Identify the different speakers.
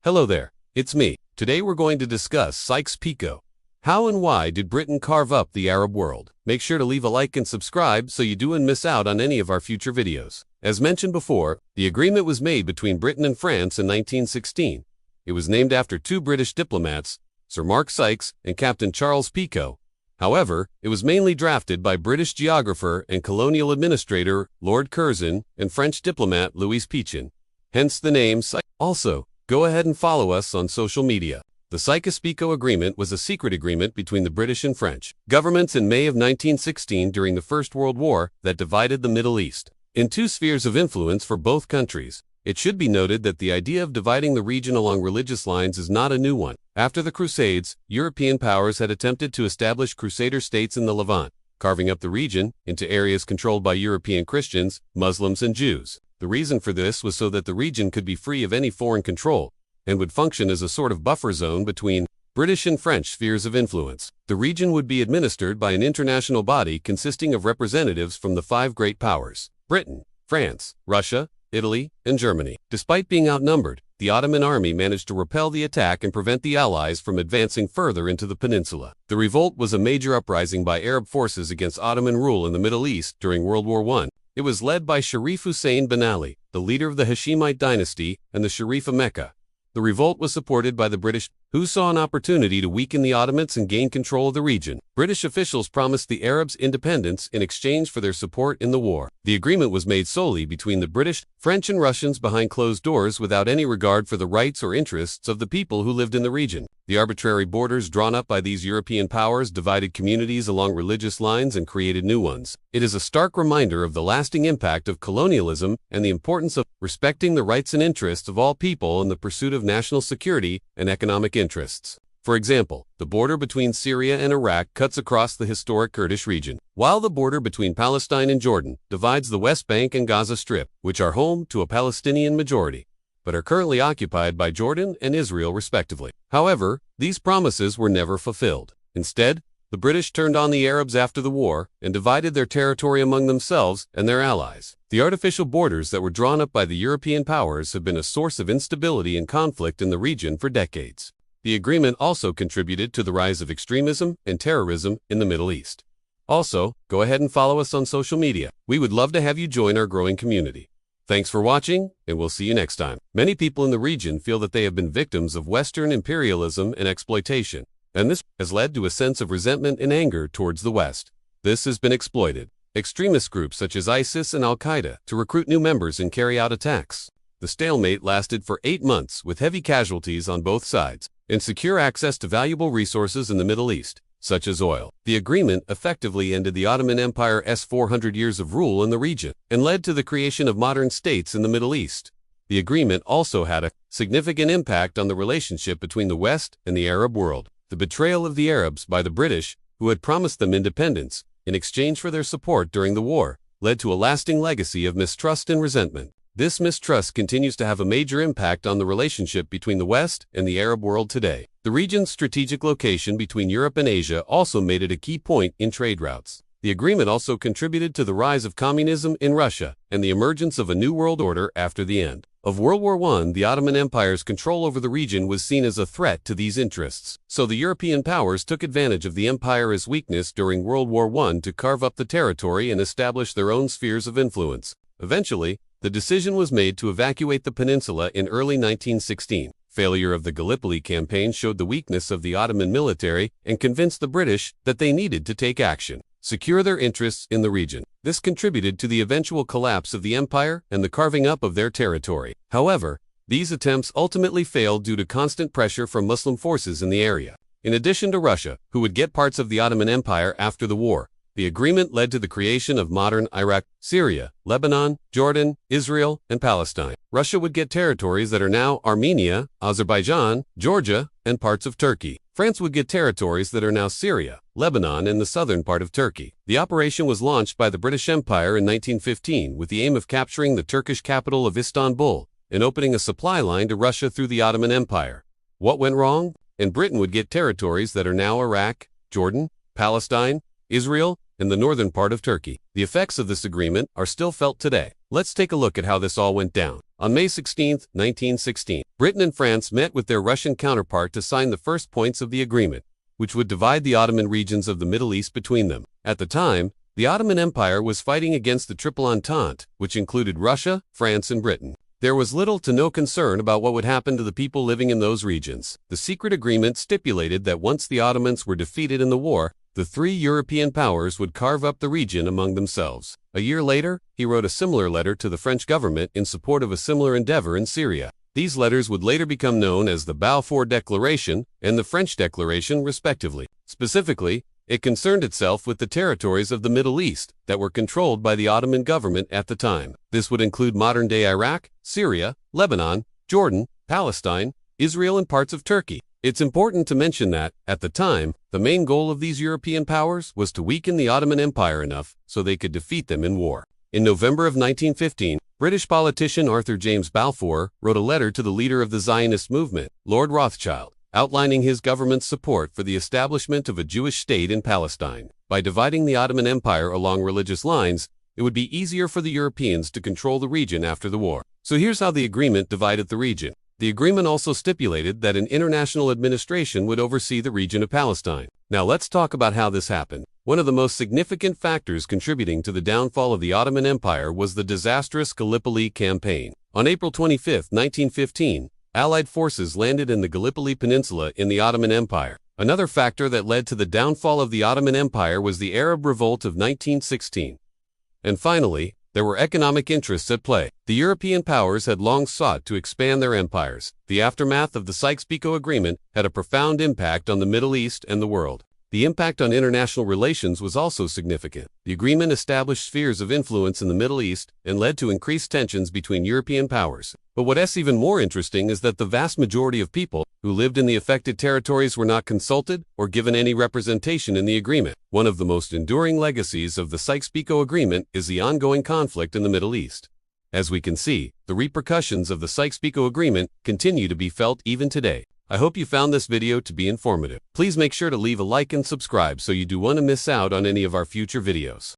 Speaker 1: Hello there, it's me. Today we're going to discuss Sykes-Picot. How and why did Britain carve up the Arab world? Make sure to leave a like and subscribe so you don't miss out on any of our future videos. As mentioned before, the agreement was made between Britain and France in 1916. It was named after two British diplomats, Sir Mark Sykes and Captain Charles Picot. However, it was mainly drafted by British geographer and colonial administrator Lord Curzon and French diplomat Louis Pichin. Hence the name Sykes. Also, go ahead and follow us on social media. The Sykes-Picot Agreement was a secret agreement between the British and French governments in May of 1916 during the First World War that divided the Middle East in two spheres of influence for both countries. It should be noted that the idea of dividing the region along religious lines is not a new one. After the Crusades, European powers had attempted to establish Crusader states in the Levant, carving up the region into areas controlled by European Christians, Muslims, and Jews. The reason for this was so that the region could be free of any foreign control and would function as a sort of buffer zone between British and French spheres of influence. The region would be administered by an international body consisting of representatives from the five great powers: Britain, France, Russia, Italy, and Germany. Despite being outnumbered, the Ottoman army managed to repel the attack and prevent the Allies from advancing further into the peninsula. The revolt was a major uprising by Arab forces against Ottoman rule in the Middle East during World War I. It was led by Sharif Hussein bin Ali, the leader of the Hashemite dynasty and the Sharif of Mecca. The revolt was supported by the British, who saw an opportunity to weaken the Ottomans and gain control of the region. British officials promised the Arabs independence in exchange for their support in the war. The agreement was made solely between the British, French, and Russians behind closed doors without any regard for the rights or interests of the people who lived in the region. The arbitrary borders drawn up by these European powers divided communities along religious lines and created new ones. It is a stark reminder of the lasting impact of colonialism and the importance of respecting the rights and interests of all people in the pursuit of national security and economic interests. For example, the border between Syria and Iraq cuts across the historic Kurdish region, while the border between Palestine and Jordan divides the West Bank and Gaza Strip, which are home to a Palestinian majority, but are currently occupied by Jordan and Israel respectively. However, these promises were never fulfilled. Instead, the British turned on the Arabs after the war and divided their territory among themselves and their allies. The artificial borders that were drawn up by the European powers have been a source of instability and conflict in the region for decades. The agreement also contributed to the rise of extremism and terrorism in the Middle East. Also, go ahead and follow us on social media. We would love to have you join our growing community. Thanks for watching, and we'll see you next time. Many people in the region feel that they have been victims of Western imperialism and exploitation, and this has led to a sense of resentment and anger towards the West. This has been exploited. Extremist groups such as ISIS and Al-Qaeda to recruit new members and carry out attacks. The stalemate lasted for 8 months with heavy casualties on both sides and secure access to valuable resources in the Middle East, such as oil. The agreement effectively ended the Ottoman Empire's 400 years of rule in the region and led to the creation of modern states in the Middle East. The agreement also had a significant impact on the relationship between the West and the Arab world. The betrayal of the Arabs by the British, who had promised them independence in exchange for their support during the war, led to a lasting legacy of mistrust and resentment. This mistrust continues to have a major impact on the relationship between the West and the Arab world today. The region's strategic location between Europe and Asia also made it a key point in trade routes. The agreement also contributed to the rise of communism in Russia and the emergence of a new world order after the end of World War I. The Ottoman Empire's control over the region was seen as a threat to these interests, so the European powers took advantage of the empire's weakness during World War I to carve up the territory and establish their own spheres of influence. Eventually, the decision was made to evacuate the peninsula in early 1916. Failure of the Gallipoli campaign showed the weakness of the Ottoman military and convinced the British that they needed to take action, secure their interests in the region. This contributed to the eventual collapse of the empire and the carving up of their territory. However, these attempts ultimately failed due to constant pressure from Muslim forces in the area. In addition to Russia, who would get parts of the Ottoman Empire after the war, the agreement led to the creation of modern Iraq, Syria, Lebanon, Jordan, Israel, and Palestine. Russia would get territories that are now Armenia, Azerbaijan, Georgia, and parts of Turkey. France would get territories that are now Syria, Lebanon, and the southern part of Turkey. The operation was launched by the British Empire in 1915 with the aim of capturing the Turkish capital of Istanbul and opening a supply line to Russia through the Ottoman Empire. What went wrong? And Britain would get territories that are now Iraq, Jordan, Palestine, Israel, and the northern part of Turkey. The effects of this agreement are still felt today. Let's take a look at how this all went down. On May 16, 1916, Britain and France met with their Russian counterpart to sign the first points of the agreement, which would divide the Ottoman regions of the Middle East between them. At the time, the Ottoman Empire was fighting against the Triple Entente, which included Russia, France, and Britain. There was little to no concern about what would happen to the people living in those regions. The secret agreement stipulated that once the Ottomans were defeated in the war, the three European powers would carve up the region among themselves. A year later, he wrote a similar letter to the French government in support of a similar endeavor in Syria. These letters would later become known as the Balfour Declaration and the French Declaration, respectively. Specifically, it concerned itself with the territories of the Middle East that were controlled by the Ottoman government at the time. This would include modern-day Iraq, Syria, Lebanon, Jordan, Palestine, Israel, and parts of Turkey. It's important to mention that, at the time, the main goal of these European powers was to weaken the Ottoman Empire enough so they could defeat them in war. In November of 1915, British politician Arthur James Balfour wrote a letter to the leader of the Zionist movement, Lord Rothschild, outlining his government's support for the establishment of a Jewish state in Palestine. By dividing the Ottoman Empire along religious lines, it would be easier for the Europeans to control the region after the war. So here's how the agreement divided the region. The agreement also stipulated that an international administration would oversee the region of Palestine. Now let's talk about how this happened. One of the most significant factors contributing to the downfall of the Ottoman Empire was the disastrous Gallipoli campaign. On April 25, 1915, Allied forces landed in the Gallipoli Peninsula in the Ottoman Empire. Another factor that led to the downfall of the Ottoman Empire was the Arab Revolt of 1916. And finally, there were economic interests at play. The European powers had long sought to expand their empires. The aftermath of the Sykes-Picot Agreement had a profound impact on the Middle East and the world. The impact on international relations was also significant. The agreement established spheres of influence in the Middle East and led to increased tensions between European powers. But what's even more interesting is that the vast majority of people who lived in the affected territories were not consulted or given any representation in the agreement. One of the most enduring legacies of the Sykes-Picot Agreement is the ongoing conflict in the Middle East. As we can see, the repercussions of the Sykes-Picot Agreement continue to be felt even today. I hope you found this video to be informative. Please make sure to leave a like and subscribe so you don't want to miss out on any of our future videos.